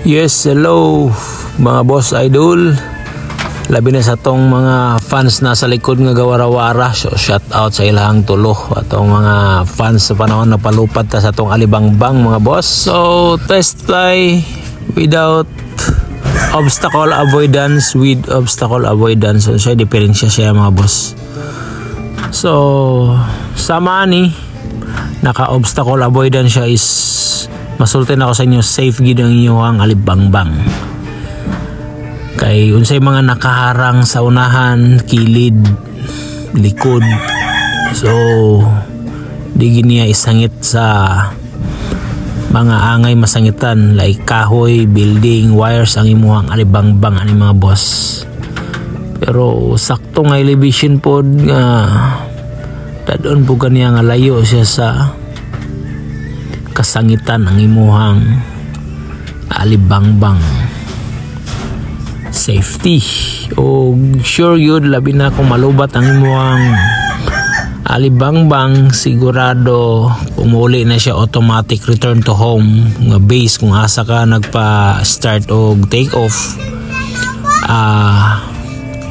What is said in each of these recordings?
Yes, hello mga boss idol. Labi na sa tong mga fans na sa likod nga gawara-wara. So shout out sa ilahang tulo atong mga fans sa panahon na palupad ta sa tong Alibangbang mga boss. So test fly without obstacle avoidance with obstacle avoidance. So siya diferensya siya mga boss. So sama ni naka obstacle avoidance siya is masultin ako sa inyo safe gid ang inyong Alibangbang. Kay unsay mga nakaharang sa unahan, kilid, likod. So di niya isangit sa mga angay masangitan like kahoy, building, wires ang imuhang Alibangbang ani mga boss. Pero sakto nga elevation pod nga dadon po kaniya nga layo siya sa kasangitan ang imuhang Alibangbang. Safety o sure yun labi na kung malubat ang imuhang Alibangbang, sigurado umuli na siya automatic return to home nga base kung asa ka nagpa start o take off.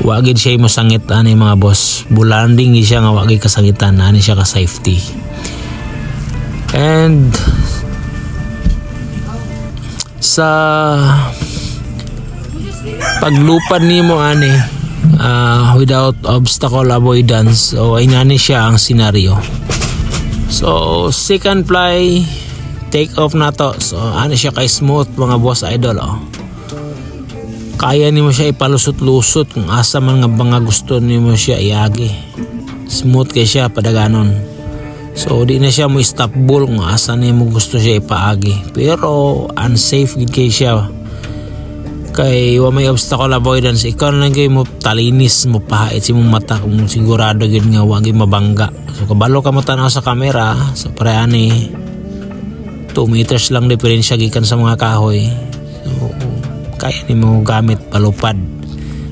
Wagid siya mo sangit ani mga boss, bulanding siya nga wagid kasangitan ani siya ka safety. And sa paglupad nimo ani without obstacle avoidance o inani siya ang senaryo. So second fly take off na to. So ano siya kay smooth mga boss idol Kaya nimo siya ipalusot-lusot kung asa man nga mga gusto nimo siya iagi. Smooth kay siya padaganon. So di na siya mo stop ball kung asa nimo gusto siya ipaagi. Pero unsafe gid kay siya. Kay wa may obstacle avoidance, ikaw lang kay mo talinis mo pahait si mong mata kung sigurado gid nga wa gyud mabangga. So kabalo ka mo tanaw sa camera sa pareani 2 meters lang diferensya gikan sa mga kahoy. So kaya nimo gamit palupad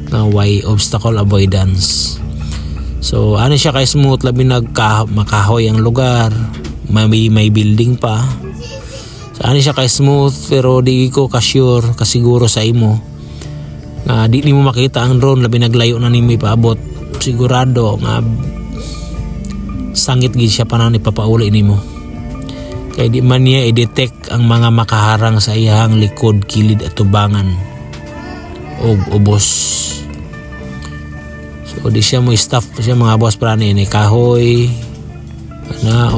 nga way obstacle avoidance. So ano siya kay smooth labi makahoy ang lugar, may building pa. So ano siya kay smooth pero di ko ka-sure, kasiguro sa imo nga di nimo makita ang drone labi naglayo na nimo ipaabot. Sigurado nga sangit gid siya panan ipapauli nimo. Kay di man niya i-detect ang mga makaharang sa iyang likod, kilid at tubangan o ubos. So di siya mo staff siya mga boss para ni kahoy na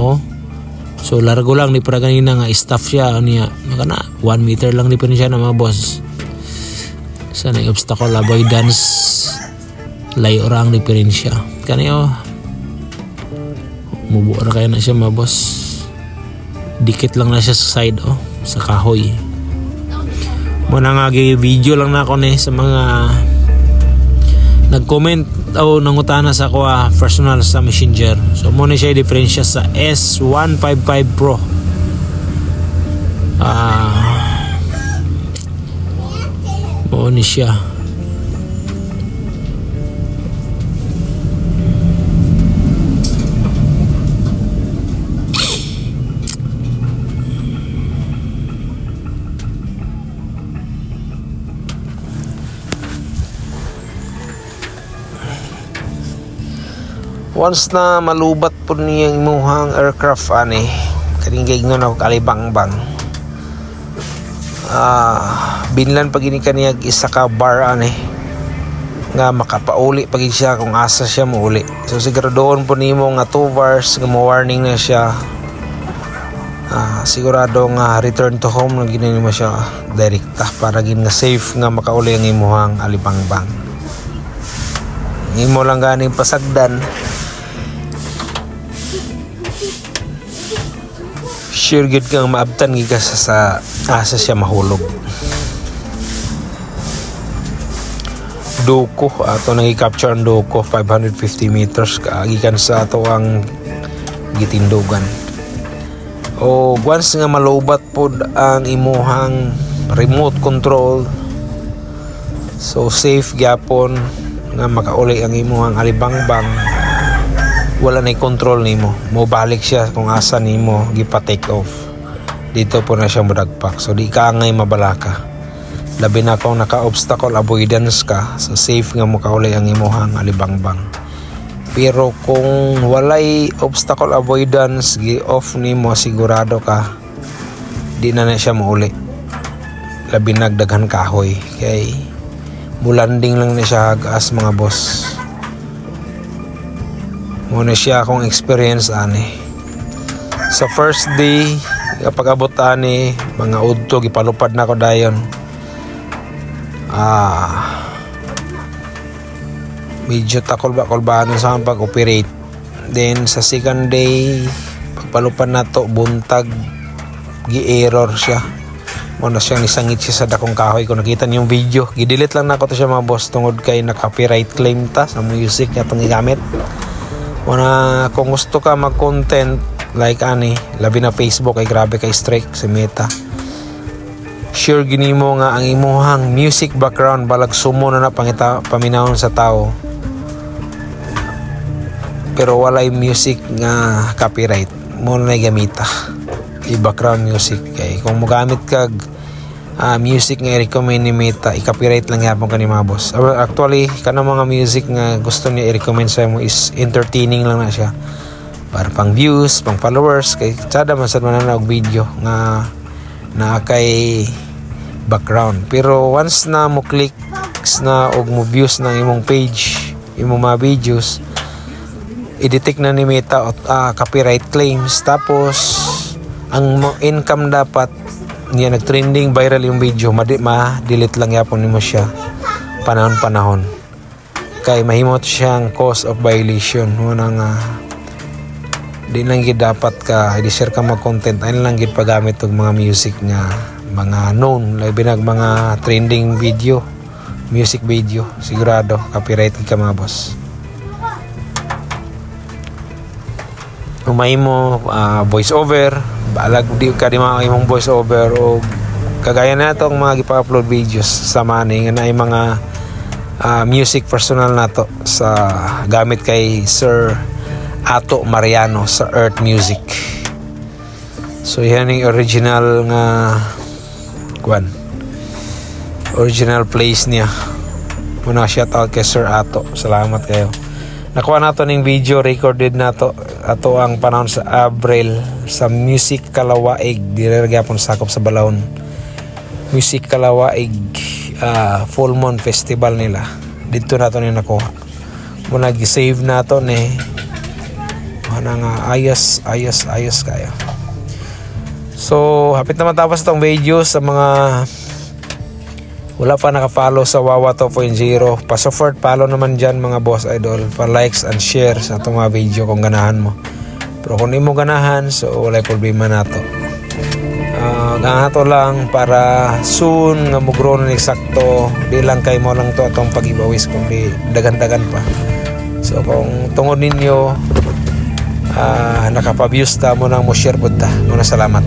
so largo lang ni para ganina nga staff siya niya kana 1 meter lang ni pa siya na mga boss. Sana obstacle avoidance layo ra ang diferensya kaniyo mubo ra kaya na siya mga boss. Dikit lang na siya sa side sa kahoy. Muna nga video lang na ako sa mga nag-comment o nangutana sa ako personal sa messenger. So muna siya diferensya sa S155 Pro. Muna siya. Once na malubat po niyang imuhang aircraft ani kaning gaignon ako Alibangbang binlan pag ini kaniyag isa ka bar ani nga makapauli pag siya kung asa siya mauli. So siguradoon po nimo nga 2 bars nga mo-warning na siya. Sigurado nga return to home na ginani mo siya direkta para gin nga safe nga makauli ang imuhang Alibangbang. Imo lang ganing pasagdan sure gid kang maabtan gid ka sa asa siya mahulog. Doko ato nang i-capture ang Doko 550 meters gikan sa ato ang gitindugan. O once nga malubat pod ang imuhang remote control, so safe gyapon nga makauli ang imuhang Alibangbang. Wala na control nimo, mo balik siya kung asa nimo gipa take off. Dito po na siya mudagpak, so di ka ngay mabalaka. labi na kung naka-obstacle avoidance ka, so safe nga mo kaulay ang imuhang alibangbang. Pero kung walay obstacle avoidance, gi-off nimo, sigurado ka di na siya mauli. Labi nagdaghan kahoy kay bulanding lang na siya hagas mga boss. Muna siya akong experience ani. Sa first day kapag abot ani mga udto gipalupad na ko dayon. Medyo takolba-kolbaan sa pag-operate. Then sa second day pagpalupad na to buntag gi-error siya. Muna siyang nisangit siya sa dakong kahoy. Kung nakita niyo yung video, gidelete lang na ko to siya mga boss tungod kay na-copyright claim ta sa music niya itong igamit. Muna kung gusto ka mag-content like ani, labi na Facebook ay grabe kay strike sa Meta. Sure gini mo nga ang imuhang music background balag sumo na paminahon sa tao. Pero walay music nga copyright. Mo na gamita. I-background music kay kung mogamit kag music nga i-recommend ni Meta, i-copyright lang yapon ka ni mga boss. Actually kanang mga music nga gusto niya i-recommend sa mo is entertaining lang na siya para pang views, pang followers, kay sada man sad man na og video nga na kay background. Pero once na mo clicks na og mo views ng imong page, imong mga videos, i-detect na ni Meta copyright claims. Tapos ang income dapat niya nag-trending viral yung video, ma-delete lang yapon nimo siya panahon-panahon. Kay mahimot siyang cause of violation. Muna nga di lang gid dapat ka i-share ka mag-content ay lang gid paggamit og mga music nga mga known, labi nag mga trending video, music video, sigurado copyright ka mga boss. Umay mo voice over, balag di ka di mga imong voice over o kagaya na itong mga gipa-upload videos sa mani nga na mga music personal na to sa gamit kay Sir Ato Mariano sa Earth Music. So yan yung original nga original place niya. Muna shout out kay Sir Ato, salamat kayo. Nakuha nato ning video, recorded nato ato ang panahon sa Abril sa Music Kalawaig, dire gyapon sakop sa Balaon. Music Kalawaig Full Moon Festival nila. Dito nato ni nakuha. Muna gi-save nato ni nga ayos kayo. So hapit na matapos itong video. Sa mga wala pa nakapollow sa Wawa 2.0, pa-support, follow naman dyan mga boss idol, pa-likes and share sa itong mga video kung ganahan mo. Pero kung di mo ganahan, so wala problema na to. Ganahan lang para soon nga mo-grow na eksakto, di lang kay mo lang to atong pag-ibawis kundi dagan-dagan pa. So kung tungod ninyo nakapa-views ta mo nang mo share po ta. Muna salamat.